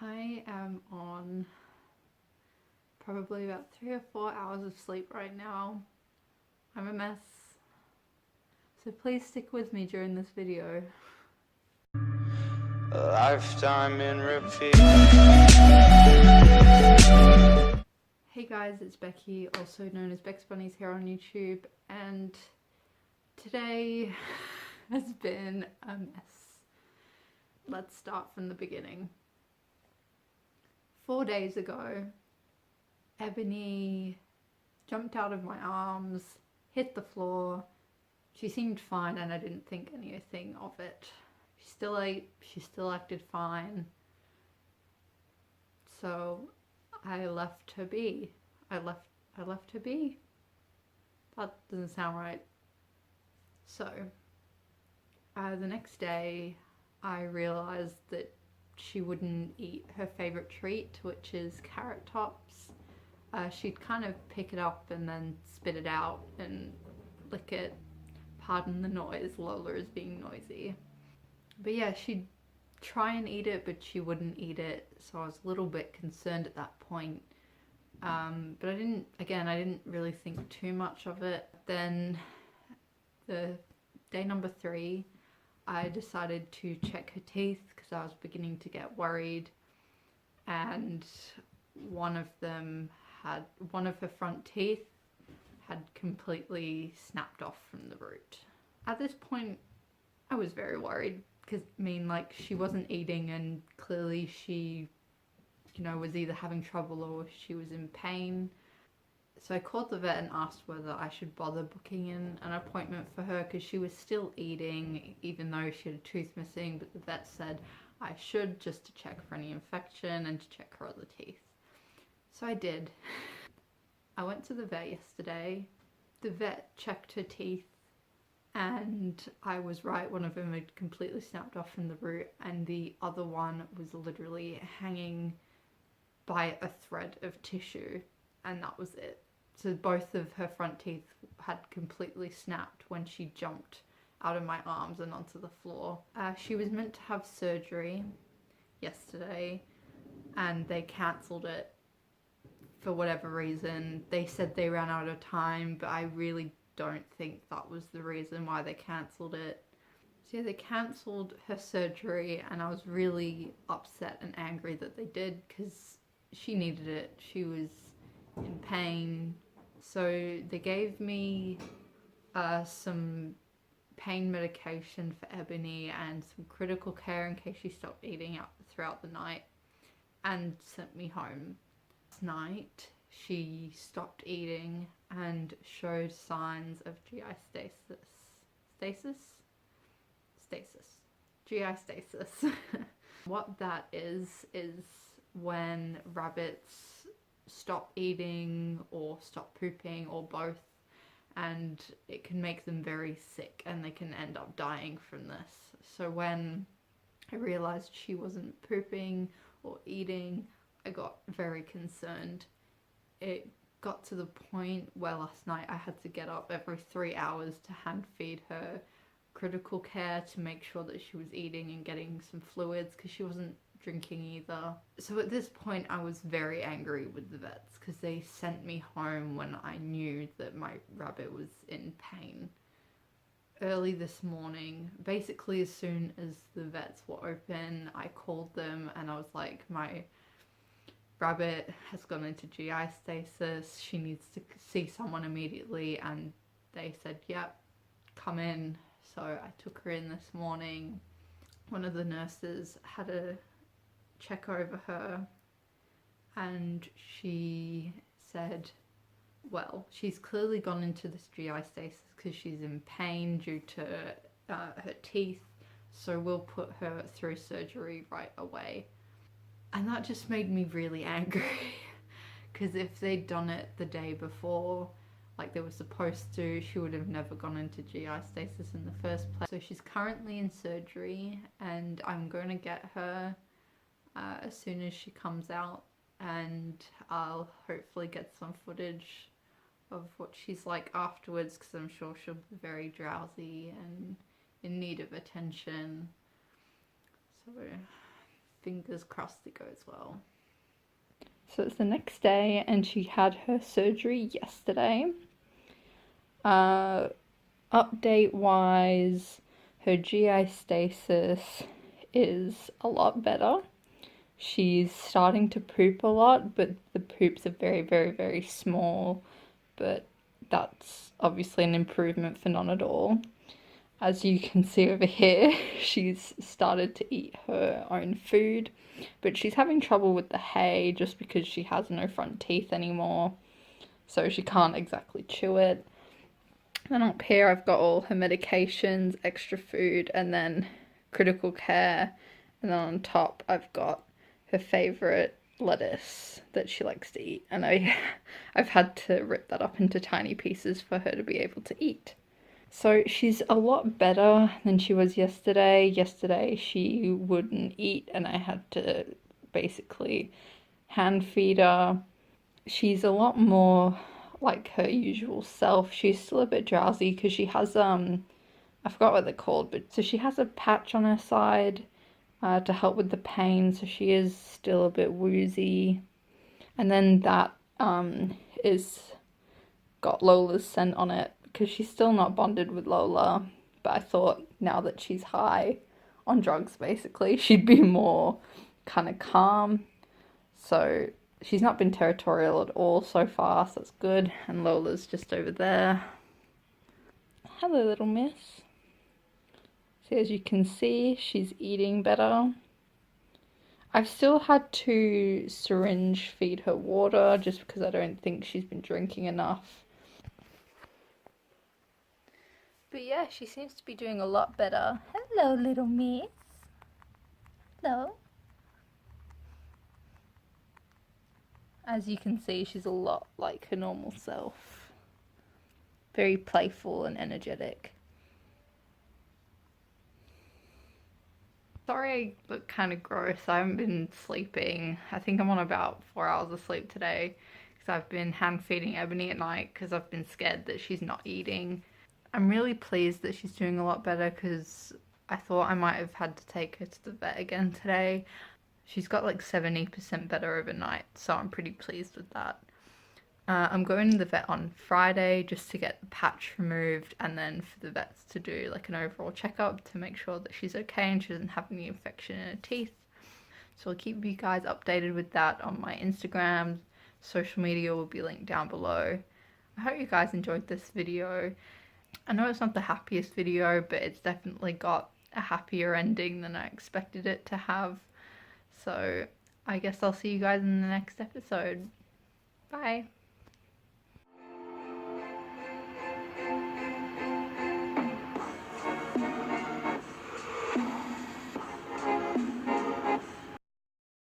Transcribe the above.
I am on probably about 3 or 4 hours of sleep right now. I'm a mess. So please stick with me during this video. A lifetime in repeat. Hey guys, it's Becky, also known as Beck's Bunnies here on YouTube, and today has been a mess. Let's start from the beginning. 4 days ago, Ebony jumped out of my arms, hit the floor. She seemed fine and I didn't think anything of it. She still ate, she still acted fine. So I left her be. I left her be. That doesn't sound right. So the next day I realized that she wouldn't eat her favorite treat, which is carrot tops. She'd kind of pick it up and then spit it out and lick it. Pardon the noise, Lola is being noisy. But yeah, she'd try and eat it, but she wouldn't eat it, so I was a little bit concerned at that point. But I didn't really think too much of it. Then the day number 3, I decided to check her teeth because I was beginning to get worried, and one of her front teeth had completely snapped off from the root. At this point, I was very worried because, she wasn't eating and clearly she, was either having trouble or she was in pain. So I called the vet and asked whether I should bother booking in an appointment for her because she was still eating even though she had a tooth missing, but the vet said I should, just to check for any infection and to check her other teeth. So I did. I went to the vet yesterday. The vet checked her teeth and I was right, one of them had completely snapped off from the root and the other one was literally hanging by a thread of tissue, and that was it. So both of her front teeth had completely snapped when she jumped out of my arms and onto the floor. She was meant to have surgery yesterday and they cancelled it for whatever reason. They said they ran out of time, but I really don't think that was the reason why they cancelled it. So yeah, they cancelled her surgery and I was really upset and angry that they did because she needed it. She was in pain. So they gave me some pain medication for Ebony and some critical care in case she stopped eating throughout the night, and sent me home. Last night she stopped eating and showed signs of GI stasis. GI stasis. What that is when rabbits stop eating or stop pooping or both, and it can make them very sick and they can end up dying from this. So when I realized she wasn't pooping or eating, I got very concerned. It got to the point where last night I had to get up every 3 hours to hand feed her critical care to make sure that she was eating and getting some fluids because she wasn't drinking either. So at this point I was very angry with the vets because they sent me home when I knew that my rabbit was in pain. Early this morning, basically as soon as the vets were open, I called them and I was like, my rabbit has gone into GI stasis, she needs to see someone immediately, and they said, yep, come in. So I took her in this morning. One of the nurses had a check over her and she said, well, she's clearly gone into this GI stasis because she's in pain due to her teeth, so we'll put her through surgery right away. And that just made me really angry because if they'd done it the day before, like they were supposed to, she would have never gone into GI stasis in the first place. So she's currently in surgery and I'm going to get her as soon as she comes out, and I'll hopefully get some footage of what she's like afterwards because I'm sure she'll be very drowsy and in need of attention. So fingers crossed it goes well. So it's the next day and she had her surgery yesterday. Update wise, her GI stasis is a lot better. She's starting to poop a lot, but the poops are very, very, very small. But that's obviously an improvement for none at all. As you can see over here, she's started to eat her own food, but she's having trouble with the hay just because she has no front teeth anymore, so she can't exactly chew it. Then up here I've got all her medications, extra food, and then critical care, and then on top I've got her favourite lettuce that she likes to eat, and I've had to rip that up into tiny pieces for her to be able to eat. So she's a lot better than she was yesterday. Yesterday she wouldn't eat and I had to basically hand feed her. She's a lot more like her usual self. She's still a bit drowsy because she has, I forgot what they're called, but so she has a patch on her side to help with the pain, so she is still a bit woozy. And then that is got Lola's scent on it, because she's still not bonded with Lola, but I thought now that she's high on drugs basically, she'd be more kind of calm. So she's not been territorial at all so far, so that's good. And Lola's just over there. Hello, little miss. So as you can see, she's eating better. I've still had to syringe feed her water just because I don't think she's been drinking enough. But yeah, she seems to be doing a lot better. Hello, little miss. Hello. As you can see, she's a lot like her normal self. Very playful and energetic. Sorry I look kind of gross. I haven't been sleeping. I think I'm on about 4 hours of sleep today because I've been hand feeding Ebony at night because I've been scared that she's not eating. I'm really pleased that she's doing a lot better because I thought I might have had to take her to the vet again today. She's got like 70% better overnight, so I'm pretty pleased with that. I'm going to the vet on Friday just to get the patch removed and then for the vets to do like an overall checkup to make sure that she's okay and she doesn't have any infection in her teeth. So I'll keep you guys updated with that on my Instagram. Social media will be linked down below. I hope you guys enjoyed this video. I know it's not the happiest video, but it's definitely got a happier ending than I expected it to have. So I guess I'll see you guys in the next episode. Bye.